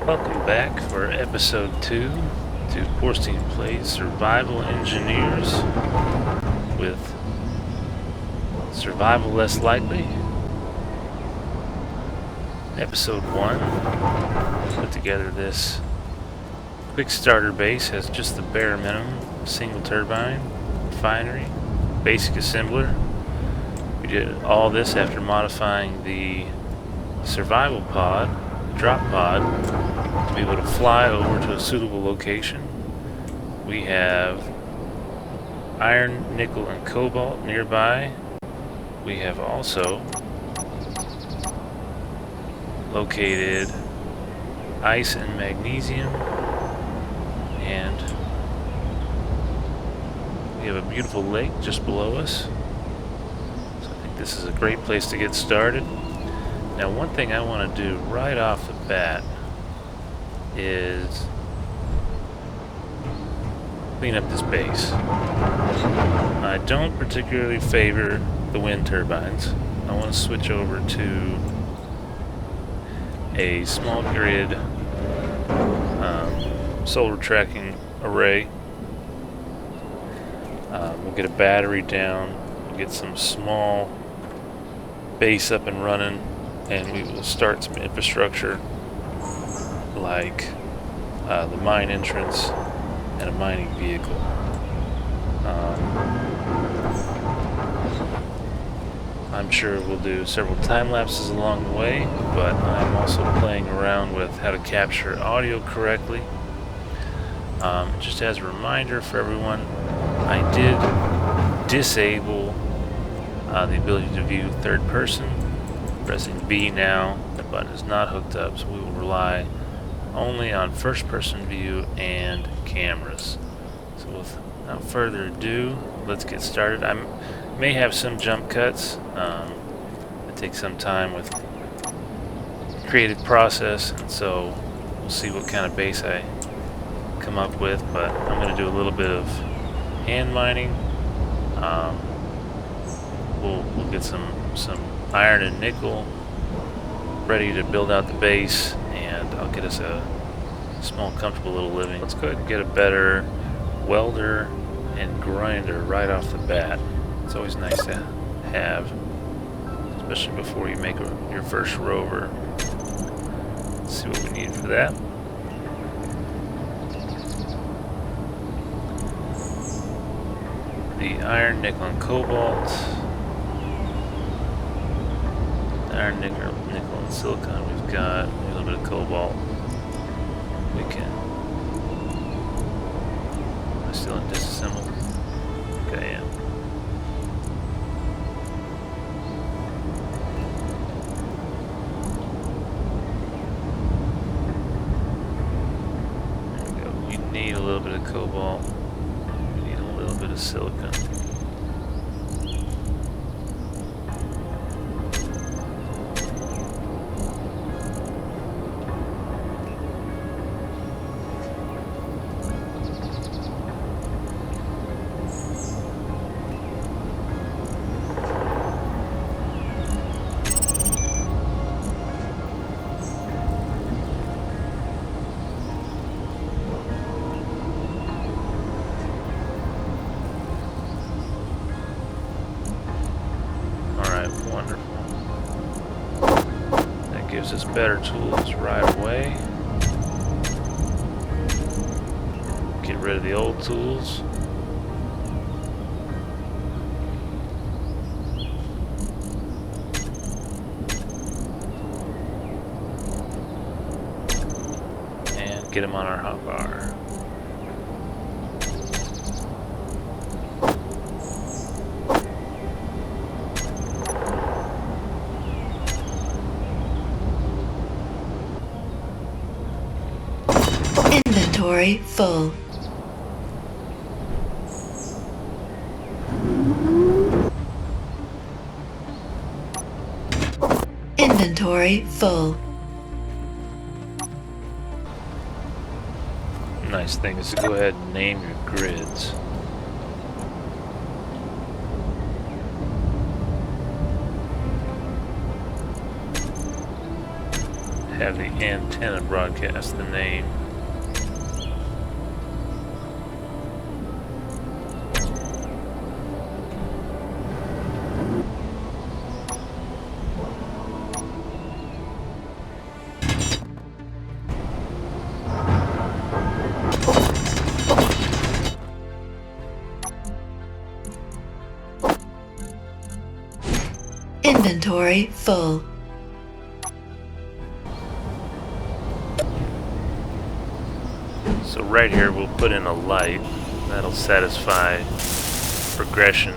Welcome back for episode 2 to Porstein Plays Survival Engineers with Survival Less Likely. Episode 1, put together this quick starter base, has just the bare minimum, single turbine, refinery, basic assembler. We did all this after modifying the survival pod, drop pod, to be able to fly over to a suitable location. We have iron, nickel, and cobalt nearby. We have also located ice and magnesium, and we have a beautiful lake just below us. So I think this is a great place to get started. Now, one thing I want to do right off the bat is clean up this base. I don't particularly favor the wind turbines. I want to switch over to a small grid solar tracking array. We'll get a battery down, we'll get some small base up and running, and we will start some infrastructure like the mine entrance and a mining vehicle. I'm sure we'll do several time lapses along the way, but I'm also playing around with how to capture audio correctly. Just as a reminder for everyone, I did disable the ability to view third person. Pressing B now, that button is not hooked up, so we will rely only on first person view and cameras. So without further ado, let's get started. I may have some jump cuts. It takes some time with creative process, and so we'll see what kind of base I come up with, but I'm going to do a little bit of hand mining. We'll get some iron and nickel ready to build out the base, and I'll get us a small comfortable little living. Let's go ahead and get a better welder and grinder right off the bat. It's always nice to have, especially before you make your first rover. Let's see what we need for that. The iron, nickel, and cobalt. Iron, nickel, and silicon. We've got a little bit of cobalt. We can. Am I still in disassemble? Okay, I am. There we go. You need a little bit of cobalt. You need a little bit of silicon. Gives us better tools right away. Get rid of the old tools. And get them on our hotbar. Inventory full. Inventory full. Nice thing is to go ahead and name your grids. have the antenna broadcast the name. Inventory full. So right here we'll put in a light. That'll satisfy progression.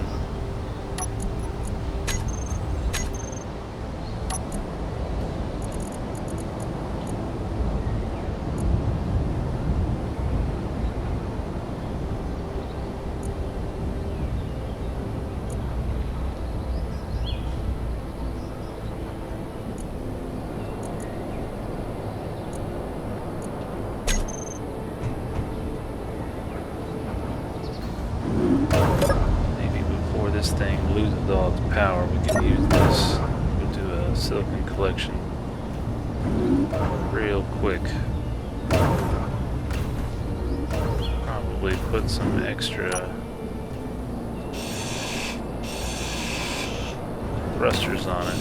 This thing loses all its power, we can use this. We'll do a silicon collection real quick. Probably put some extra thrusters on it.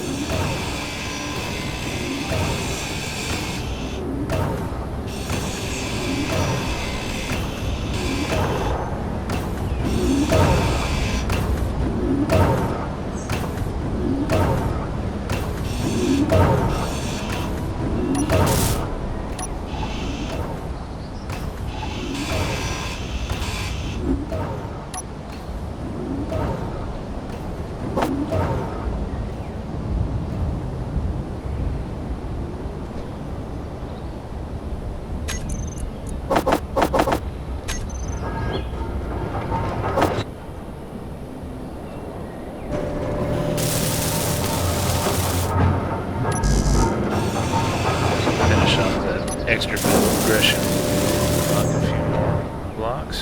Extra bit of progression. Unlock a few more blocks.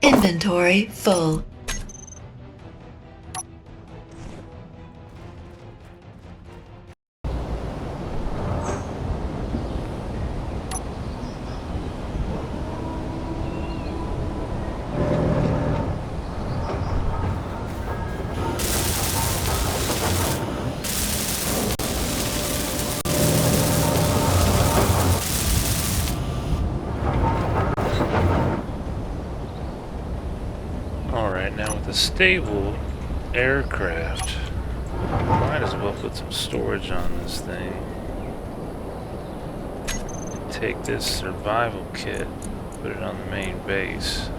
Inventory full. Alright, now with a stable aircraft, might as well put some storage on this thing. take this survival kit, put it on the main base.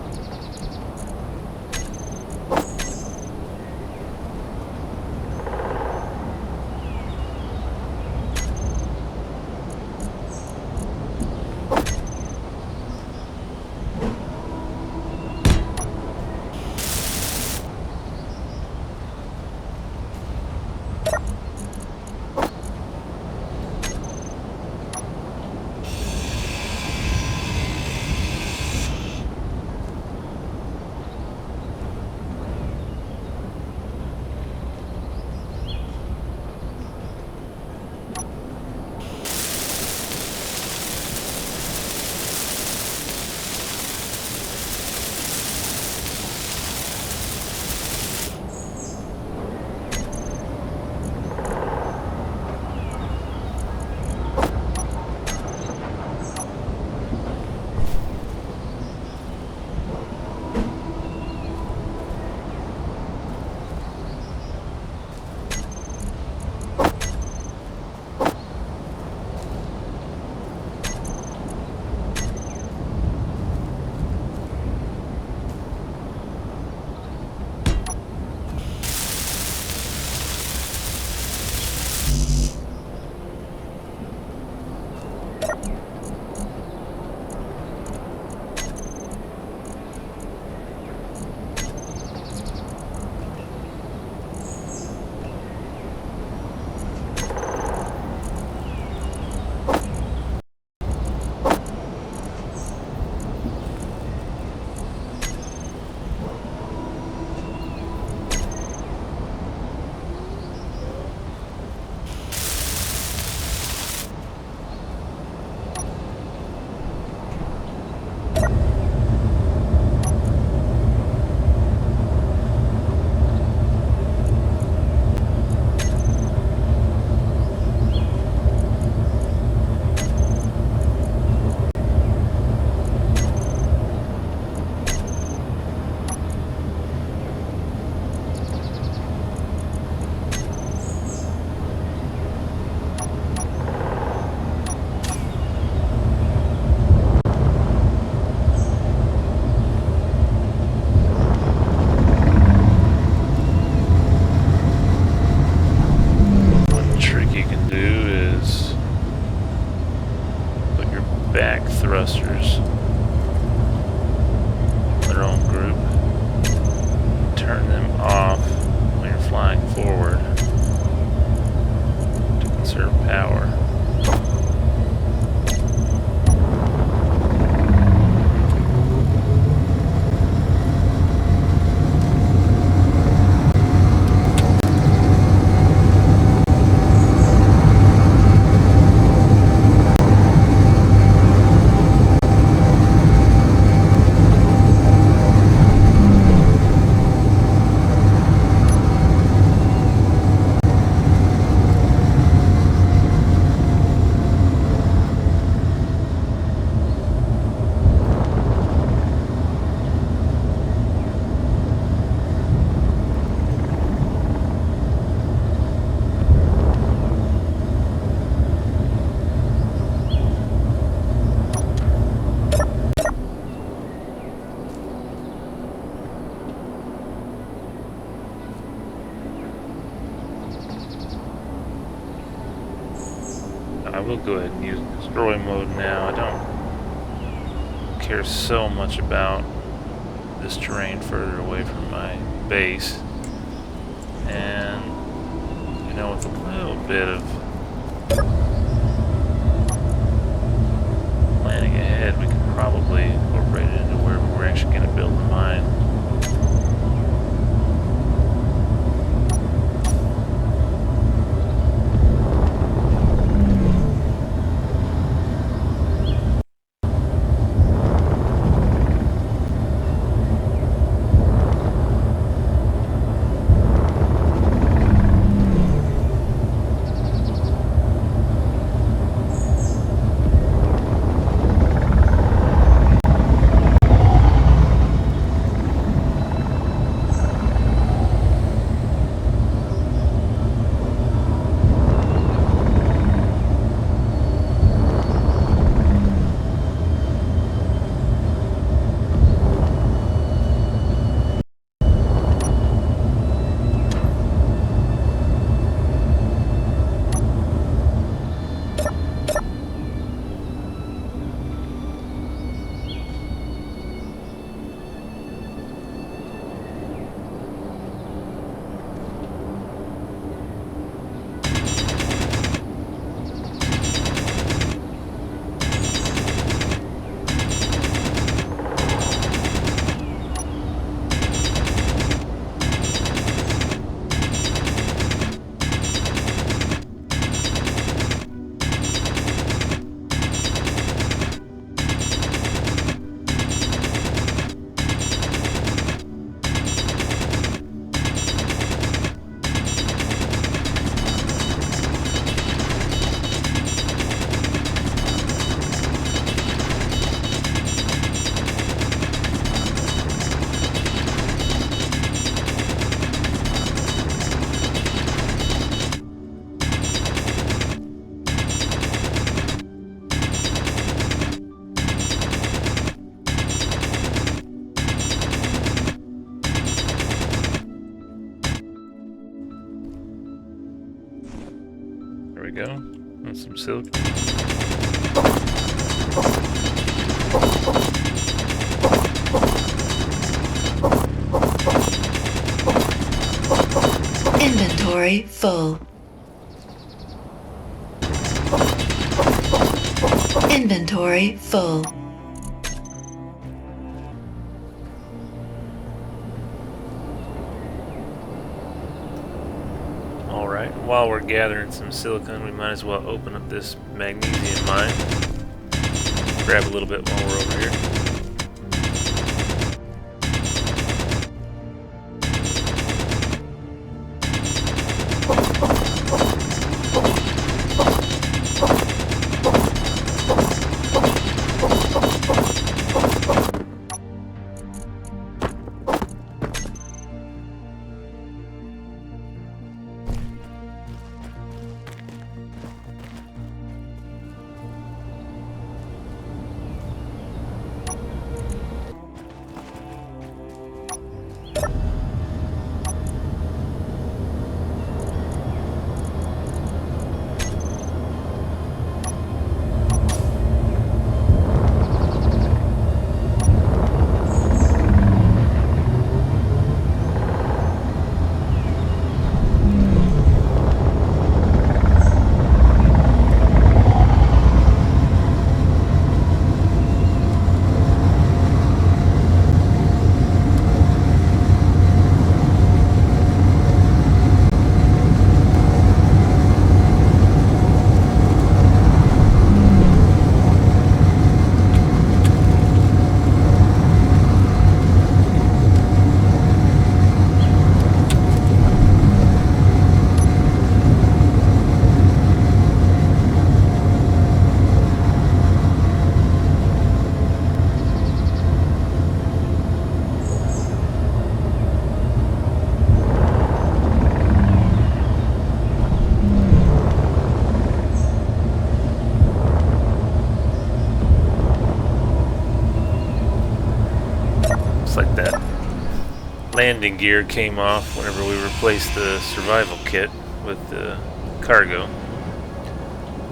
thrusters, their own group. Turn them off when you're flying forward to conserve power. I will go ahead and use destroy mode now. I don't care so much about this terrain further away from my base. And, you know, with a little bit of planning ahead, we could probably incorporate it into where we're actually going to build the mine. go. And some silk. Inventory full. Inventory full. Alright, while we're gathering some silicon, we might as well open up this magnesium mine. Grab a little bit while we're over here. Like that landing gear came off whenever we replaced the survival kit with the cargo.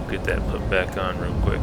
Get that put back on real quick.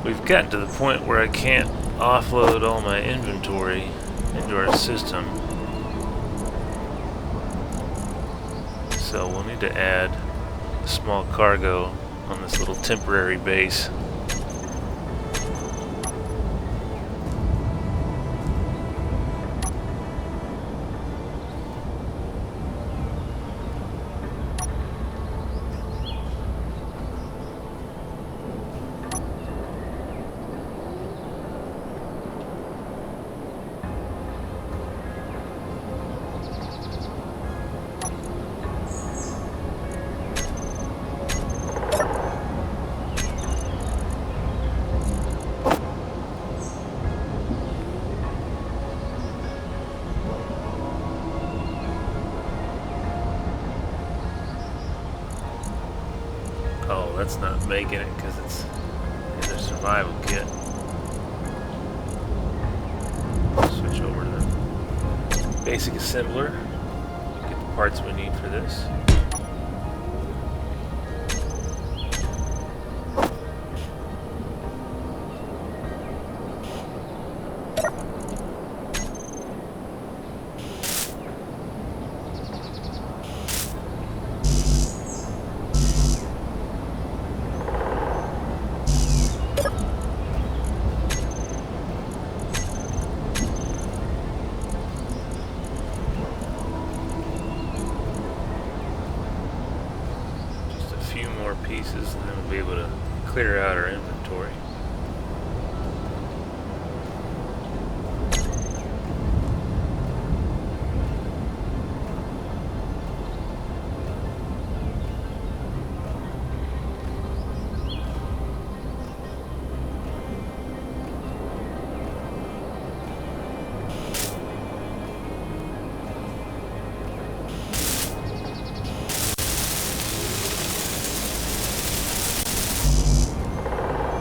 We've gotten to the point where I can't offload all my inventory into our system. So we'll need to add a small cargo on this little temporary base. Oh, that's not making it because it's in their survival kit. Switch over to the basic assembler. Get the parts we need for this. more pieces, and then we'll be able to clear out our inventory.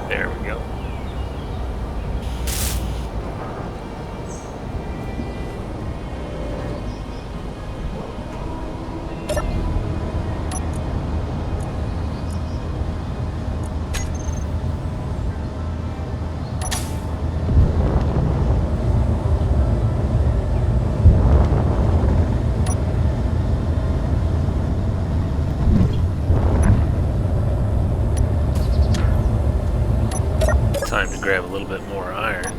There we go. Time to grab a little bit more iron.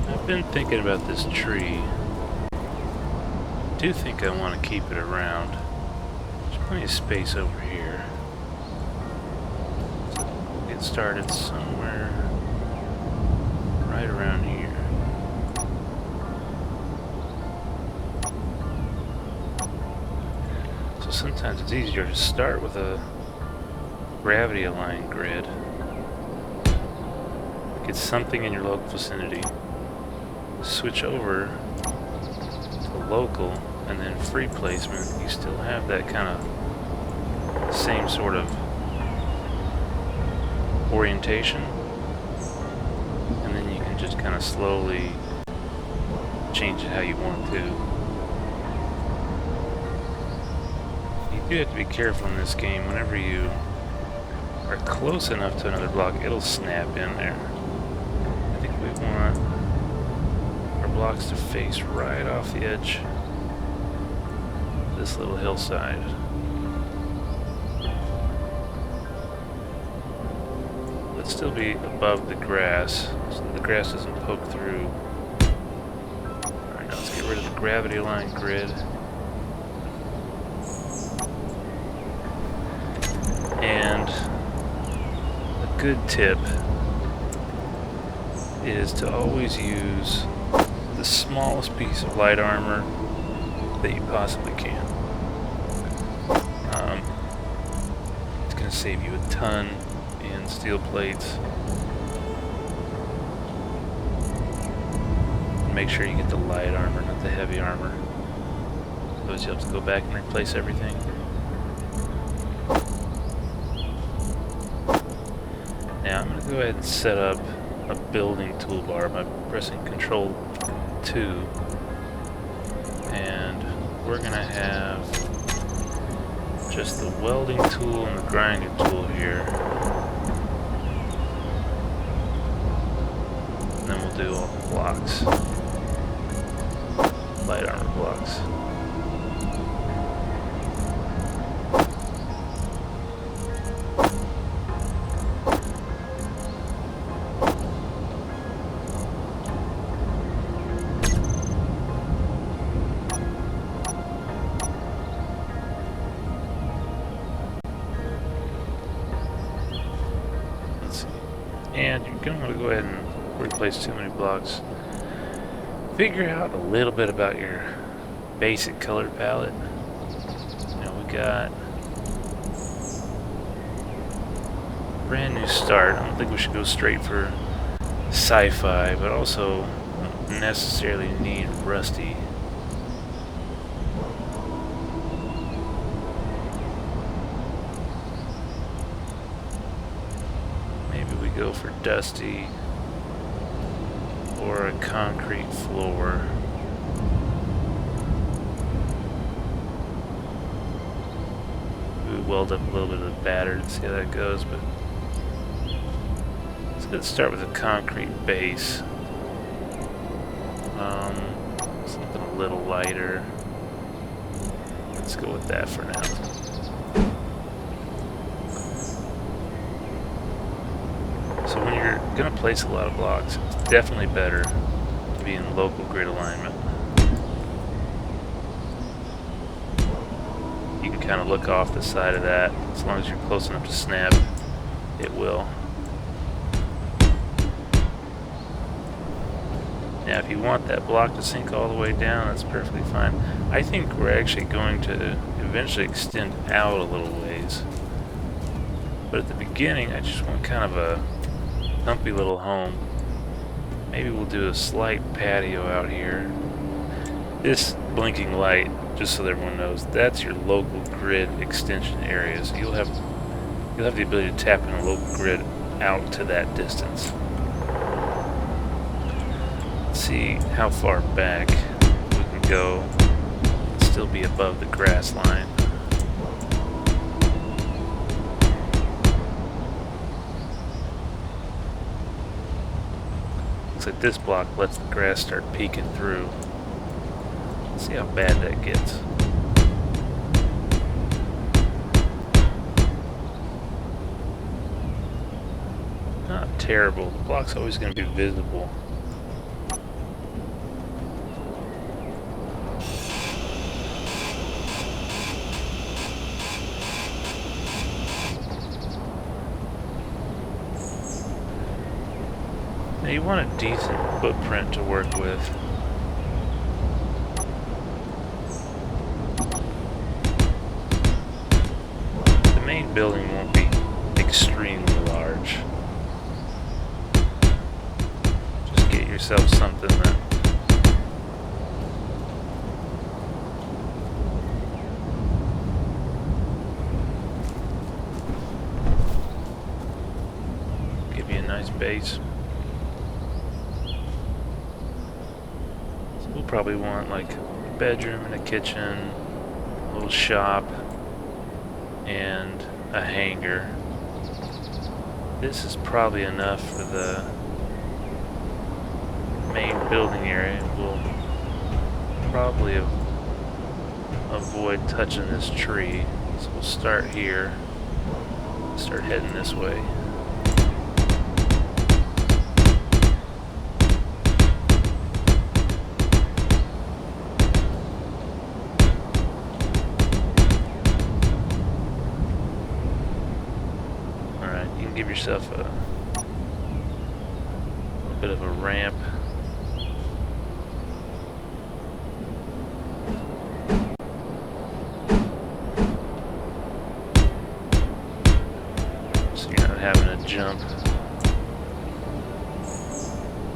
I've been thinking about this tree. I do think I want to keep it around. There's plenty of space over here. So we'll get started somewhere right around here. So sometimes it's easier to start with a gravity aligned grid. Get something in your local vicinity. Switch over to local, and then free placement. You still have that kind of same sort of orientation, and then you can just kind of slowly change it how you want to. You do have to be careful in this game. Whenever you are close enough to another block, it'll snap in there. I think we want blocks to face right off the edge of this little hillside. Let's still be above the grass so the grass doesn't poke through. Alright, now let's get rid of the gravity line grid. And a good tip is to always use the smallest piece of light armor that you possibly can. It's going to save you a ton in steel plates. Make sure you get the light armor, not the heavy armor. Otherwise you'll have to go back and replace everything. Now I'm going to go ahead and set up a building toolbar by pressing Control 2, and we're gonna have just the welding tool and the grinding tool here, and then we'll do all the blocks, light armor blocks. And you're going to go ahead and replace too many blocks. Figure out a little bit about your basic color palette. You know, we got brand new start. I don't think we should go straight for sci-fi, but also don't necessarily need rusty. go for dusty or a concrete floor. We weld up a little bit of the batter to see how that goes, but let's start with a concrete base. Something a little lighter. Let's go with that for now. So when you're going to place a lot of blocks, it's definitely better to be in local grid alignment. You can kind of look off the side of that. As long as you're close enough to snap, it will. Now if you want that block to sink all the way down, that's perfectly fine. I think we're actually going to eventually extend out a little ways. But at the beginning, I just want kind of a comfy little home. Maybe we'll do a slight patio out here. This blinking light, just so that everyone knows, that's your local grid extension area. So you'll have the ability to tap in a local grid out to that distance. See how far back we can go and still be above the grass line. Looks like this block lets the grass start peeking through. Let's see how bad that gets. Not terrible. The block's always going to be visible. Now you want a decent footprint to work with. The main building won't be extremely large. Just get yourself something that give you a nice base. We'll probably want like a bedroom and a kitchen, a little shop, and a hangar. This is probably enough for the main building area. We'll probably avoid touching this tree. So we'll start here, start heading this way. Give yourself a bit of a ramp. So you're not having to jump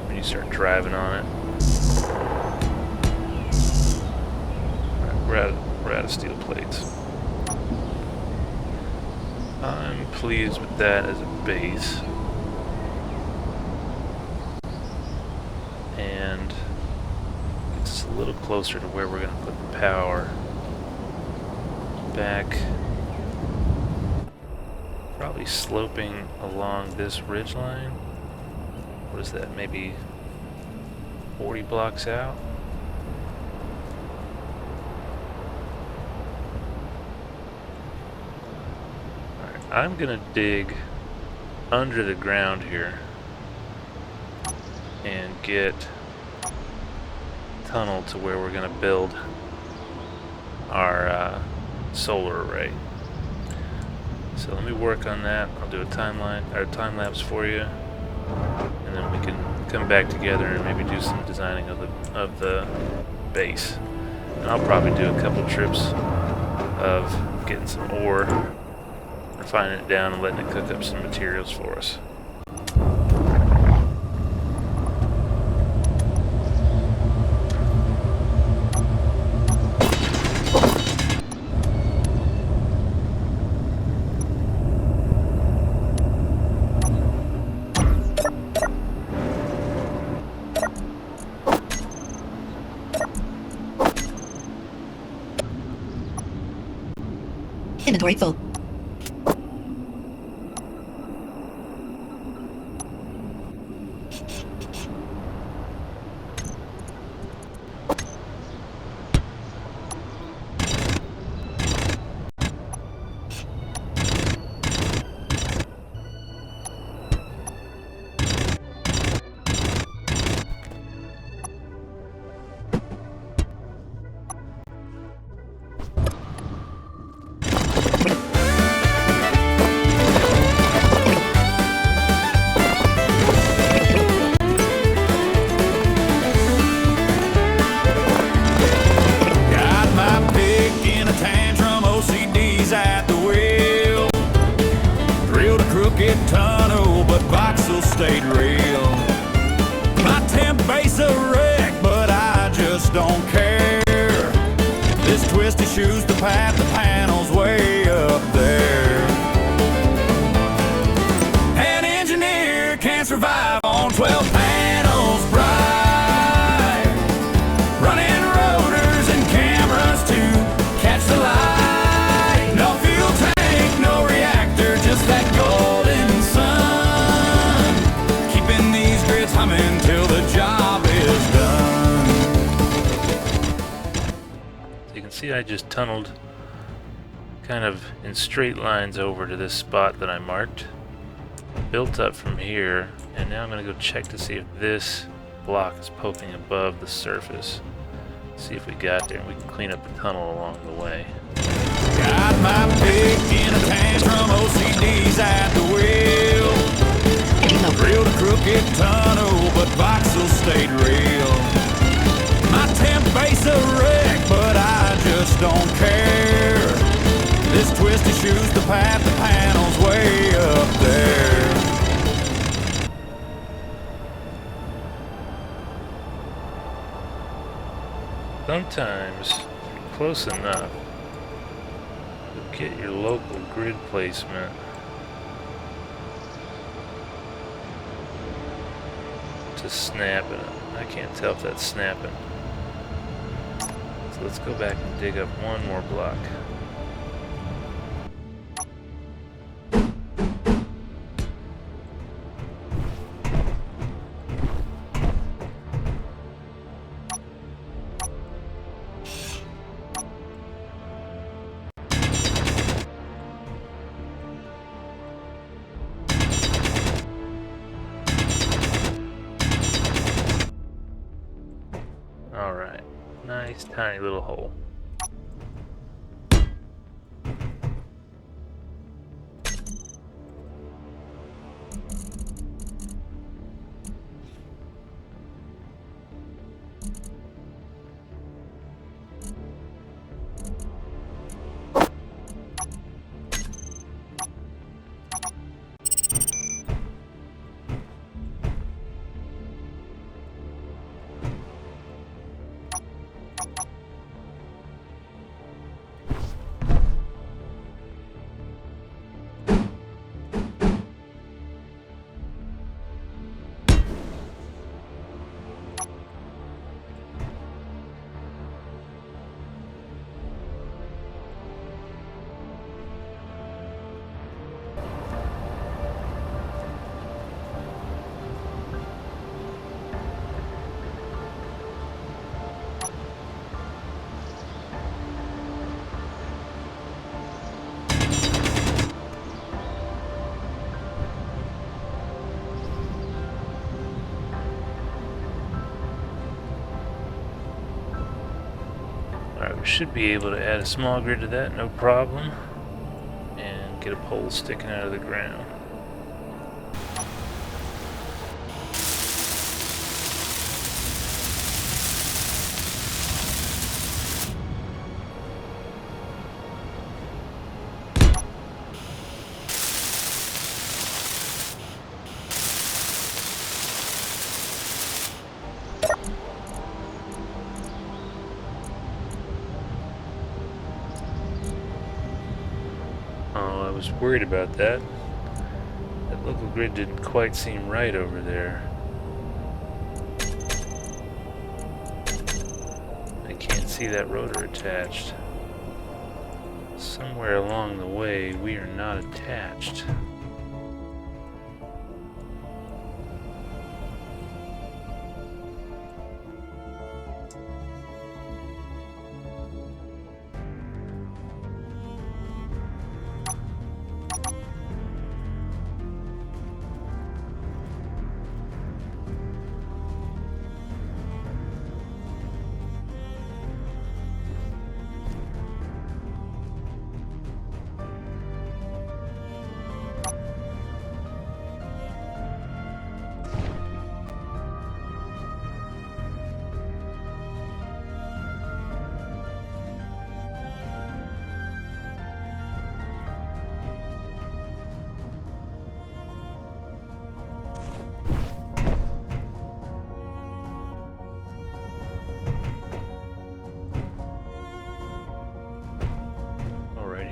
when you start driving on it. Alright, we're out of steel plates. I'm pleased with that as a base. And it's a little closer to where we're going to put the power. Back. Probably sloping along this ridge line. What is that? Maybe 40 blocks out? I'm gonna dig under the ground here and get a tunnel to where we're gonna build our solar array. So let me work on that. I'll do a time lapse for you, and then we can come back together and maybe do some designing of the base. And I'll probably do a couple trips of getting some ore, refining it down and letting it cook up some materials for us. Inventory full. Got my pick in a tantrum, OCD's at the wheel. Drilled a crooked tunnel, but voxel stayed real. My temp base a wreck, but I just don't care. This twisty shoes the path, the panel's way up there. An engineer can't survive on 12 panels bright, running rotors and cameras to catch the light. No fuel tank, no reactor, just that golden sun, keeping these grids humming till the job is done. So you can see I just tunneled kind of in straight lines over to this spot that I marked. Built up from here, and now I'm going to go check to see if this block is poking above the surface. See if we got there, and we can clean up the tunnel along the way. Got my pick in a tantrum, OCD's at the wheel. Drilled a crooked tunnel, but voxel stayed real. My temp base a wreck, but I just don't care. This twisty shoes the path, the panel's way up there. Sometimes, if you're close enough, you'll get your local grid placement to snap it. I can't tell if that's snapping. So let's go back and dig up one more block. Alright, nice tiny little hole. Alright, we should be able to add a small grid to that, no problem. And get a pole sticking out of the ground. Oh, I was worried about that. That local grid didn't quite seem right over there. I can't see that rotor attached. Somewhere along the way, we are not attached.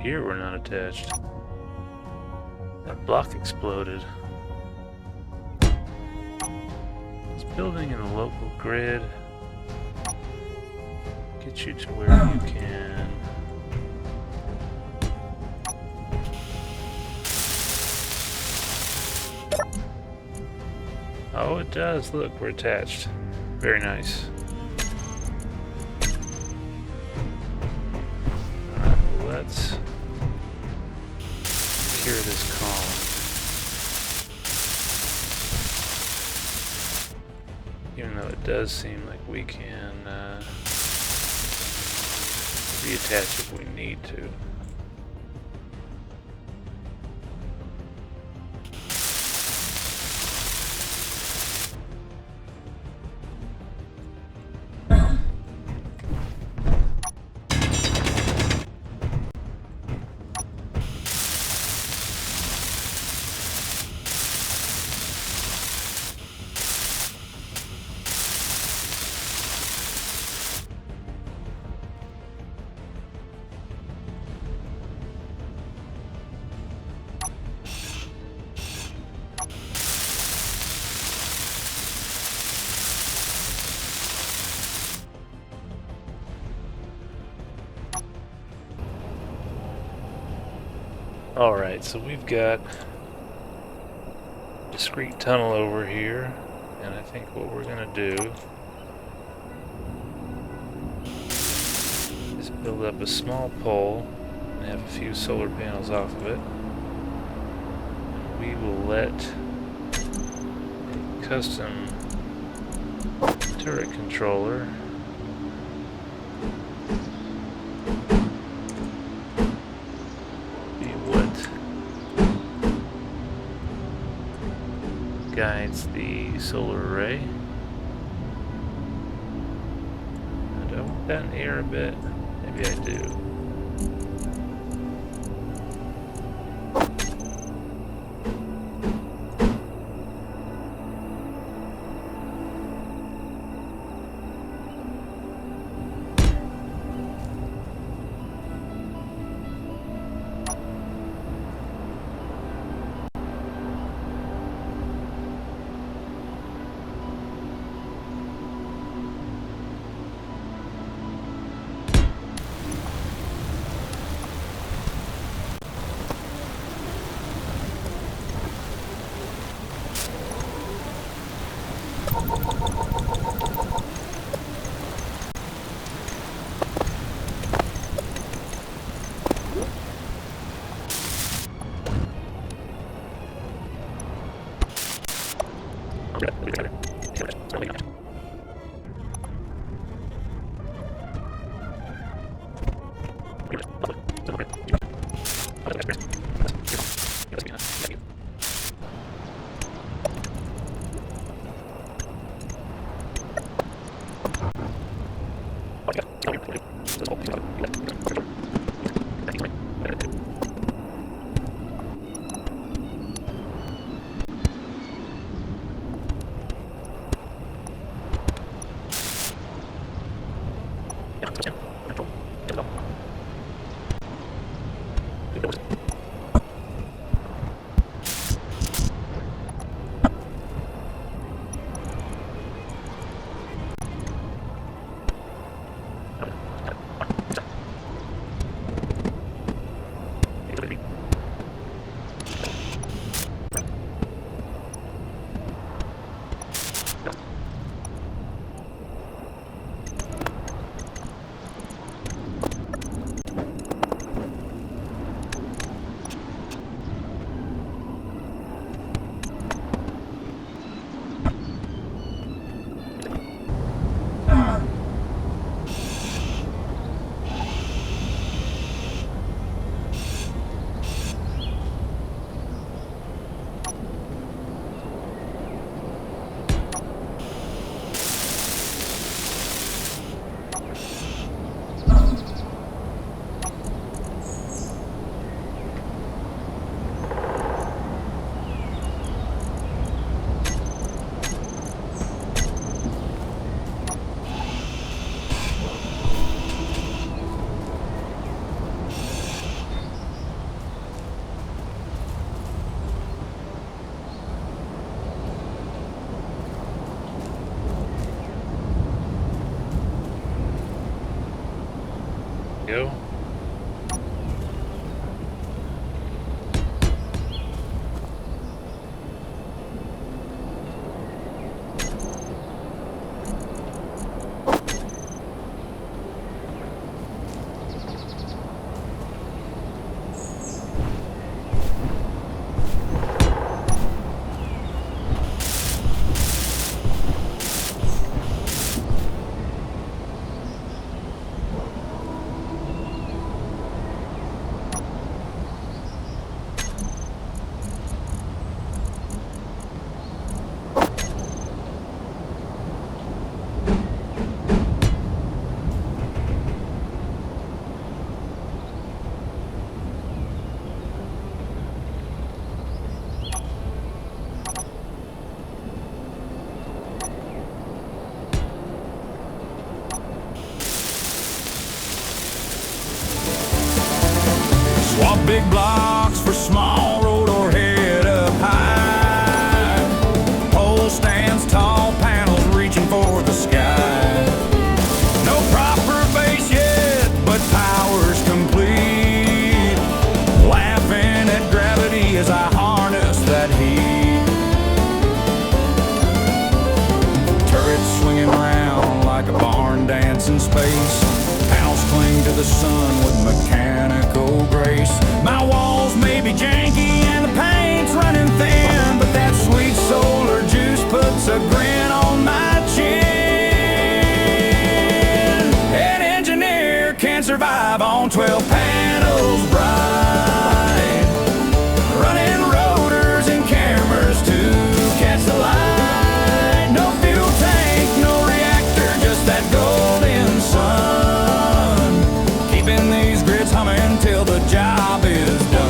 Here we're not attached. That block exploded. This building in the local grid get you to where you can oh, it does. Look, we're attached. Very nice. Alright, well, let's secure this column. Even though it does seem like we can reattach if we need to. Alright, so we've got a discrete tunnel over here, and I think what we're going to do is build up a small pole and have a few solar panels off of it. We will let a custom turret controller guides the solar array. Do I want that in the air a bit? Maybe I do. Go. Swap big blocks for small, road or head up high. Pole stands, tall panels reaching for the sky. No proper base yet, but power's complete. Laughing at gravity as I harness that heat. Turrets swinging around like a barn dance in space. Panels cling to the sun with mechanical grace. My walls may be janky and the paint's running thin, but that sweet solar juice puts a grin on my chin. An engineer can survive on 12 panels bright, running rotors and cameras to catch the light. No fuel tank, no reactor, just that golden sun, keeping these grids humming till the job is done.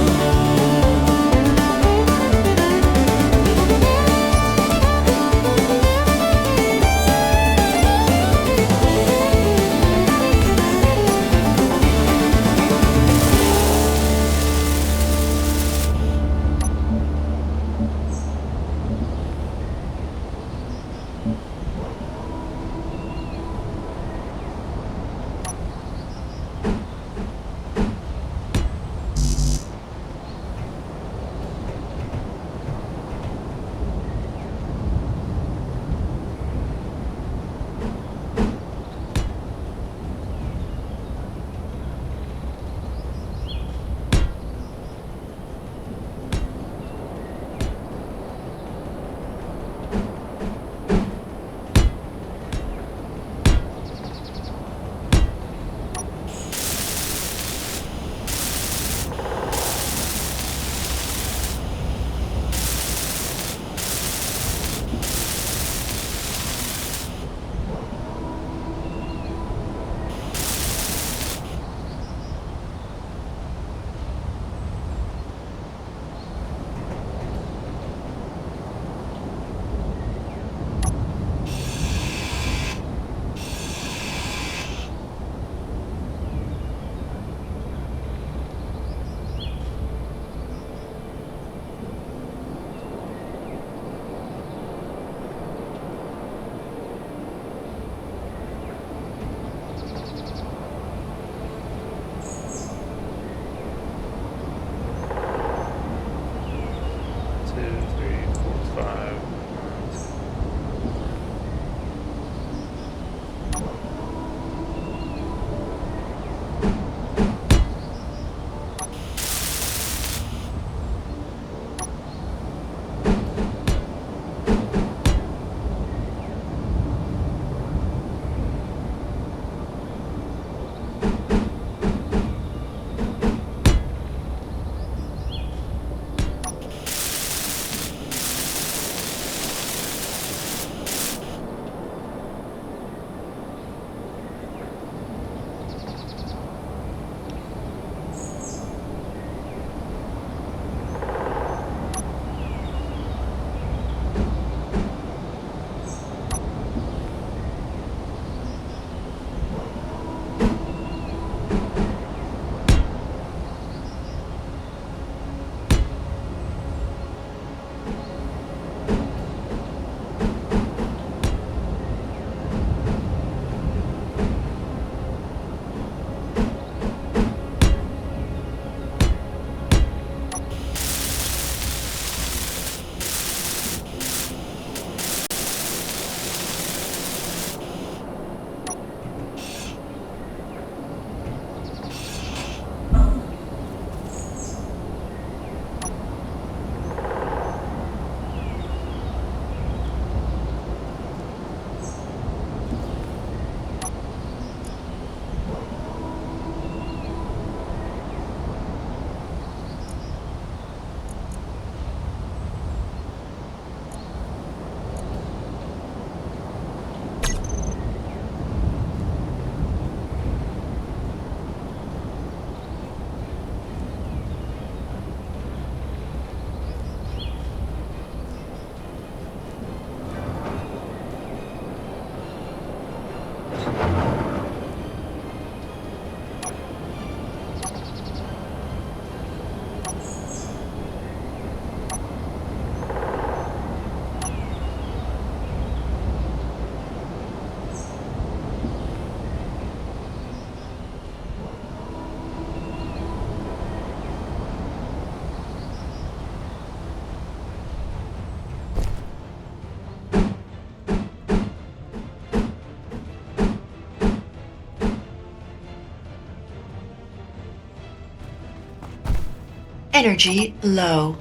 Energy low.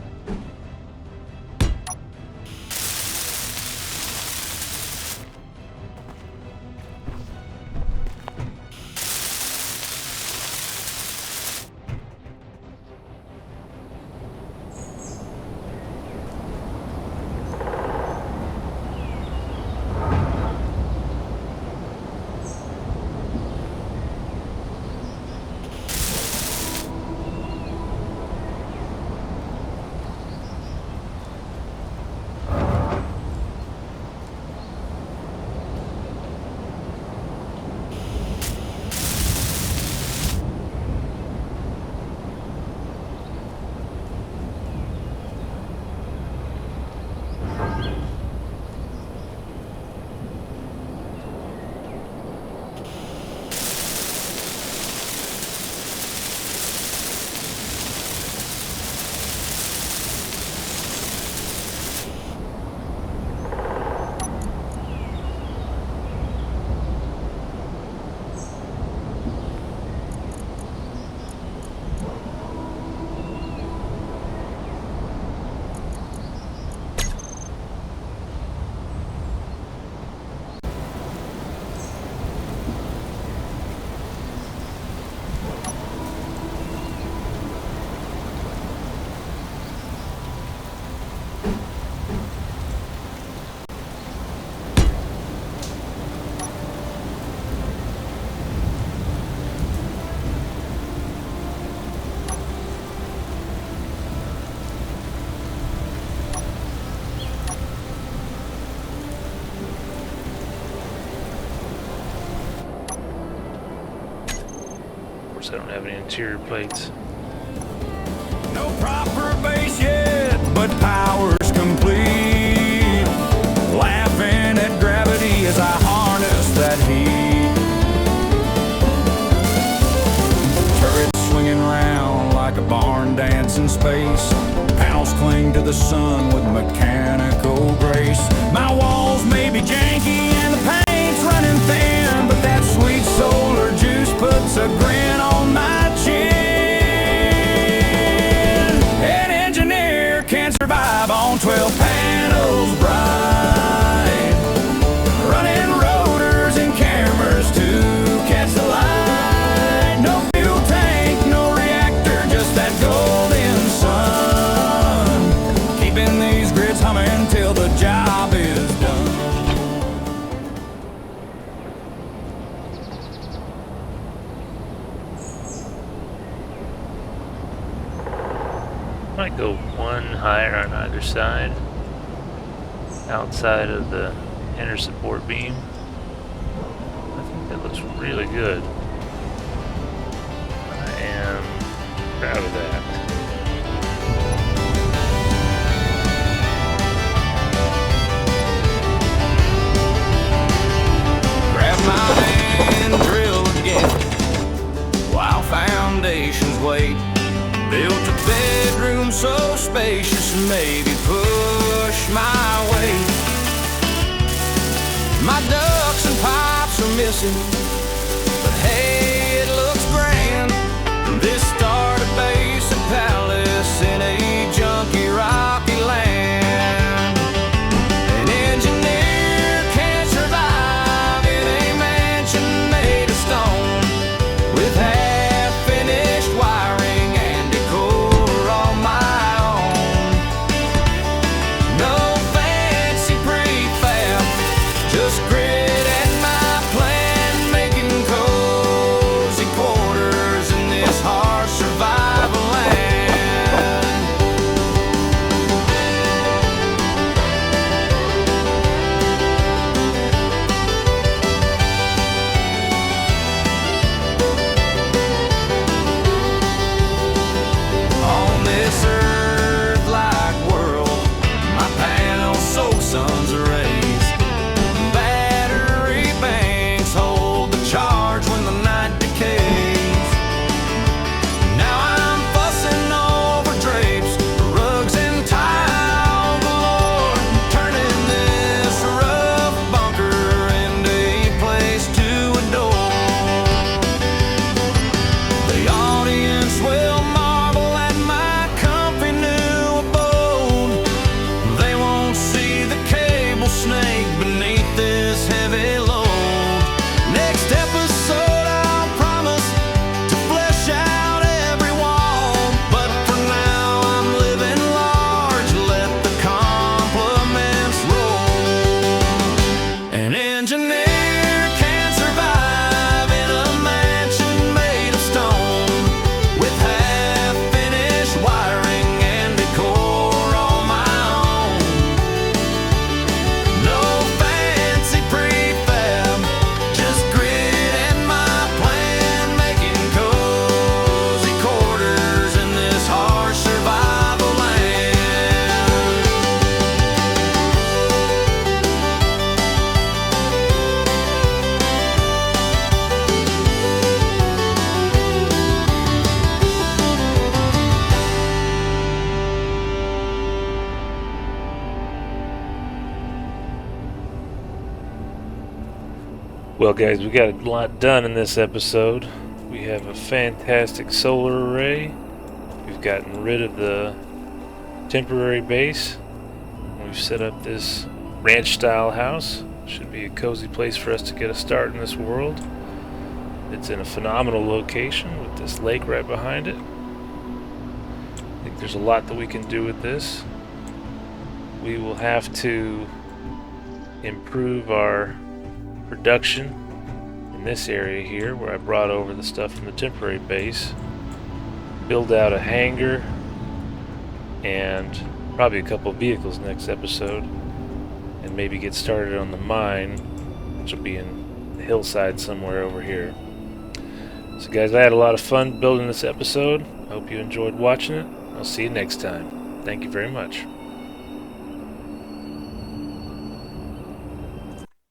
I don't have any interior plates. No proper base yet, but power's complete. Laughing at gravity as I harness that heat. Turrets swinging round like a barn dance in space. Panels cling to the sun with mechanical grace. My walls may be janky and the paint's running thin, but that sweet solar juice puts a grin on my chin. An engineer can survive on 12 panels bright, running rotors and cameras to catch the light. No fuel tank, no reactor, just that golden sun, keeping these grids humming till the job is done. Might go one higher on either side, outside of the inner support beam. I think that looks really good. I am proud of that. Grab my hand, drill again, while foundations wait. Built a bedroom so spacious, maybe push my weight. My ducts and pipes are missing, but hey, it looks grand. This starter base and palace in a junky, rocky land. An engineer can't survive in a mansion made of stone, with half-finished wiring and decor on my own. No fancy prefab, just grit and my plan making code. Well, guys, we got a lot done in this episode. We have a fantastic solar array. We've gotten rid of the temporary base. We've set up this ranch-style house. Should be a cozy place for us to get a start in this world. It's in a phenomenal location with this lake right behind it. I think there's a lot that we can do with this. We will have to improve our production in this area here where I brought over the stuff from the temporary base. Build out a hangar and probably a couple of vehicles next episode. And maybe get started on the mine, which will be in the hillside somewhere over here. So guys, I had a lot of fun building this episode. I hope you enjoyed watching it. I'll see you next time. Thank you very much.